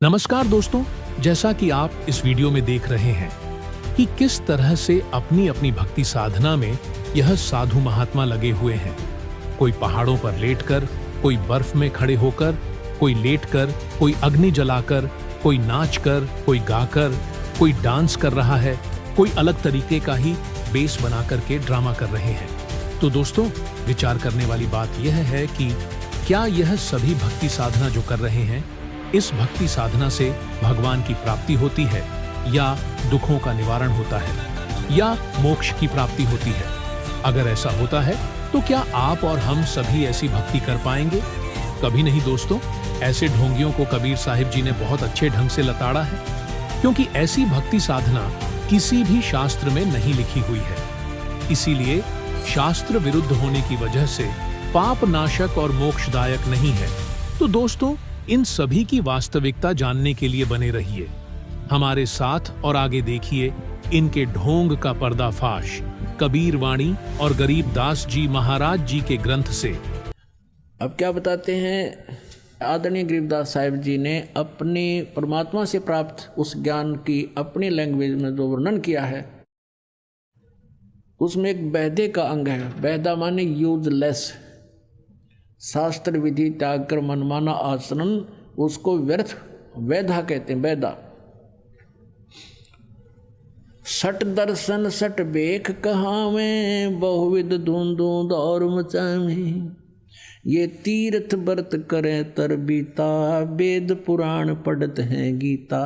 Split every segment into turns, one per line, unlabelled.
नमस्कार दोस्तों, जैसा कि आप इस वीडियो में देख रहे हैं कि किस तरह से अपनी अपनी भक्ति साधना में यह साधु महात्मा लगे हुए हैं। कोई पहाड़ों पर लेटकर, कोई बर्फ में खड़े होकर, कोई लेटकर, कोई अग्नि जलाकर, कोई नाचकर, कोई गाकर, कोई डांस कर रहा है, कोई अलग तरीके का ही बेस बना करके ड्रामा कर रहे हैं। तो दोस्तों, विचार करने वाली बात यह है कि क्या यह सभी भक्ति साधना जो कर रहे हैं, इस भक्ति साधना से भगवान की प्राप्ति होती है या दुखों का निवारण होता है या मोक्ष की प्राप्ति होती है? अगर ऐसा होता है तो क्या आप और हम सभी ऐसी भक्ति कर पाएंगे? कभी नहीं दोस्तों। ऐसे ढोंगियों को कबीर साहिब जी ने बहुत अच्छे ढंग से लताड़ा है, क्योंकि ऐसी भक्ति साधना किसी भी शास्त्र में नहीं लिखी हुई है। इसीलिए शास्त्र विरुद्ध होने की वजह से पाप नाशक और मोक्षदायक नहीं है। तो दोस्तों, इन सभी की वास्तविकता जानने के लिए बने रहिए हमारे साथ और आगे देखिए इनके ढोंग का पर्दाफाश कबीर वाणी और गरीबदास जी महाराज जी के ग्रंथ से।
अब क्या बताते हैं, आदरणीय गरीबदास साहिब जी ने अपने परमात्मा से प्राप्त उस ज्ञान की अपनी लैंग्वेज में जो वर्णन किया है, उसमें एक वैधे का अंग है। वैधा माने यूजलेस, शास्त्र विधि त्याग कर मनमाना आचरण, उसको व्यर्थ वैधा कहते हैं। वैधा सट दर्शन सट बेख कहावे, बहुविध धूंधू दौर मचावे, ये तीर्थ व्रत करे तर बीता, वेद पुराण पढ़त हैं गीता,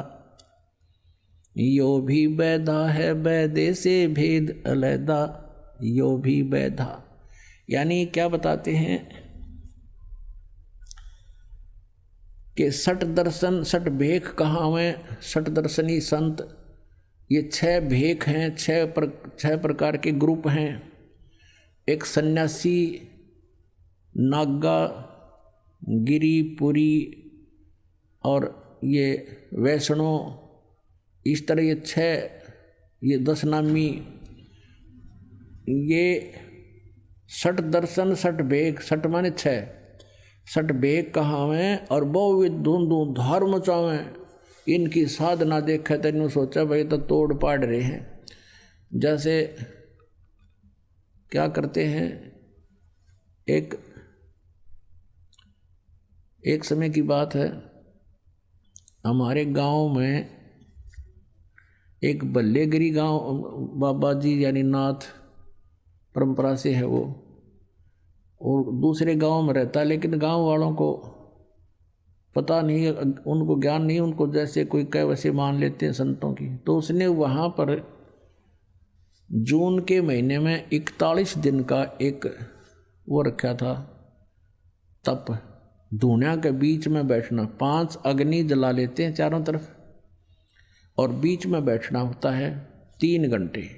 यो भी वैधा है वैदे से भेद अलैदा, यो भी वैधा। यानी क्या बताते हैं कि सठ दर्शन सठ भेख कहावें। सठ दर्शनी संत, ये 6 भेख हैं, 6 प्रकार के ग्रुप हैं। एक सन्यासी, नागा, गिरिपुरी और ये वैष्णव, इस तरह ये 6, 10 नामी, ये सठ दर्शन सठ भेख। सठ माने 6, सठ भेख कहावें और बहुविध धूंधू धर्म मचावें। इनकी साधना देखा तो इन्होंने सोचा भाई तो तोड़ पाड़ रहे हैं। जैसे क्या करते हैं, एक समय की बात है, हमारे गांव में एक बल्लेगिरी गांव, बाबा जी यानी नाथ परंपरा से है वो, और दूसरे गांव में रहता है, लेकिन गांव वालों को पता नहीं, उनको ज्ञान नहीं, उनको जैसे कोई कहे वैसे मान लेते हैं संतों की। तो उसने वहाँ पर जून के महीने में 41 दिन का एक वो रखा था तप, धुनिया के बीच में बैठना। 5 अग्नि जला लेते हैं चारों तरफ और बीच में बैठना होता है 3 घंटे।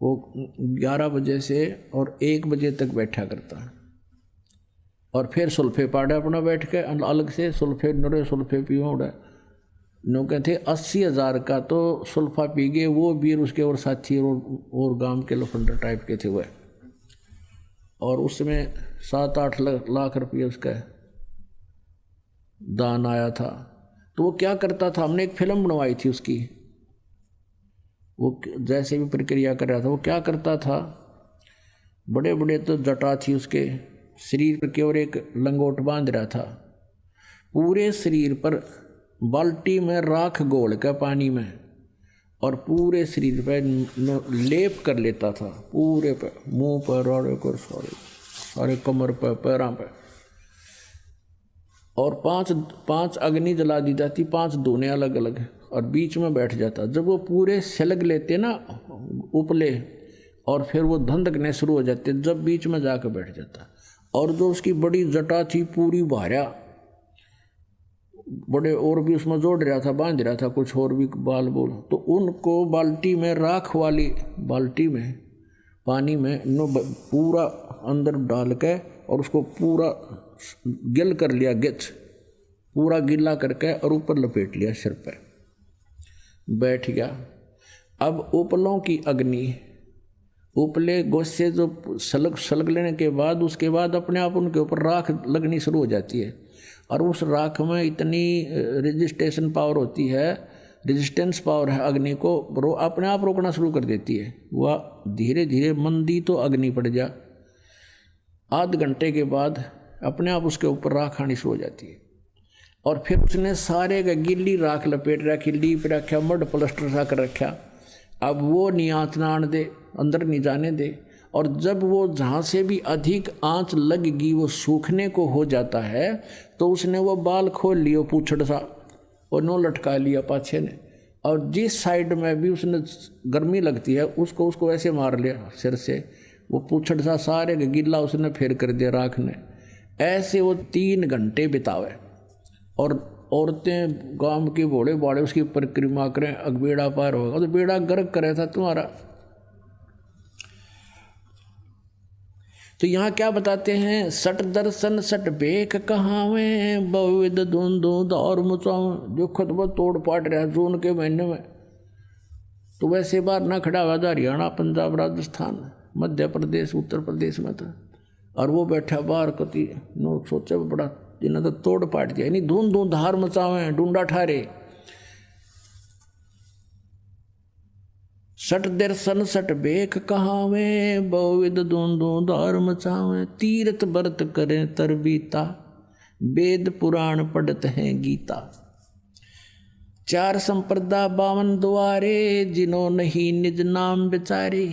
वो 11 बजे से और 1 बजे तक बैठा करता है, और फिर सुल्फे पाड़ा अपना बैठ के अलग से सुल्फे नरे सुल्फे पियो उड़ा। नो कहते 80,000 का तो सुल्फा पी गए वो भी, उसके और साथी और गांव के लफंडर टाइप के थे वह, और उसमें 7-8 लाख रुपये उसका दान आया था। तो वो क्या करता था, हमने एक फिल्म बनवाई थी उसकी, वो जैसे भी प्रक्रिया कर रहा था। वो क्या करता था, बड़े बड़े तो जटा थी उसके शरीर के, और एक लंगोट बांध रहा था, पूरे शरीर पर बाल्टी में राख घोल के पानी में, और पूरे शरीर पर लेप कर लेता था, पूरे पे, मुंह पर और सारे कमर पर, पैरों पर, और 5 अग्नि जला दी जाती, 5 धुने अलग अलग, और बीच में बैठ जाता। जब वो पूरे सलग लेते ना उपले, और फिर वो धंधकने शुरू हो जाते, जब बीच में जाकर बैठ जाता। और जो उसकी बड़ी जटा थी पूरी भार्या, बड़े और भी उसमें जोड़ रहा था, बांध रहा था कुछ और भी बाल बोल, तो उनको बाल्टी में, राख वाली बाल्टी में, पानी में पूरा अंदर डाल के, और उसको पूरा गिल कर लिया, गिच पूरा गिला करके, और ऊपर लपेट लिया सिर पे, बैठ गया। अब उपलों की अग्नि, उपले गोसे जो सलग लेने के बाद, उसके बाद अपने आप उनके ऊपर राख लगनी शुरू हो जाती है। और उस राख में इतनी रेजिस्टेशन पावर होती है, रेजिस्टेंस पावर है अग्नि को, अपने आप रोकना शुरू कर देती है। वह धीरे धीरे मंदी तो अग्नि पड़ जा, आध घंटे के बाद अपने आप उसके ऊपर राख आनी शुरू हो जाती है। और फिर उसने सारे का गिल्ली राख लपेट रखी, लीप रखा, मड प्लस्टर सा कर रखा। अब वो नहीं आँच ना आने दे, अंदर नहीं जाने दे। और जब वो जहाँ से भी अधिक आँच लगेगी वो सूखने को हो जाता है, तो उसने वो बाल खोल लिया पूछड़ सा और नो लटका लिया पाछे ने, और जिस साइड में भी उसने गर्मी लगती है उसको ऐसे मार लिया सिर से, वो पूछड़ सा सारे का गिल्ला उसने फेर कर दिया राख ने। ऐसे वो 3 घंटे बितावे और औरतें गांव के भोले बाड़े उसकी परिक्रमा करें, अब बेड़ा पार होगा तो बेड़ा गर्क करे था तुम्हारा। तो यहाँ क्या बताते हैं, सट दर्शन सट बेक कहावे बहुविध धुंधु दौर मुचाऊं। जो खतबा तोड़ पाट रहा जून के महीने में, तो वैसे बार ना खड़ा हुआ था हरियाणा, पंजाब, राजस्थान, मध्य प्रदेश, उत्तर प्रदेश में था, और वो बैठा बाहर कति नो सोचे बड़ा इन्हें तो तोड़ पाट दिया, यानी धून धून धार मचावे ढूंढा ठारे। सट दर्शन सट बेक कहावे बहुविध धून धून धार मचावे। तीर्थ व्रत करें तरबीता वेद पुराण पढ़त हैं गीता। 4 संप्रदा 52 द्वारे जिन्हों नहीं निज नाम बेचारे।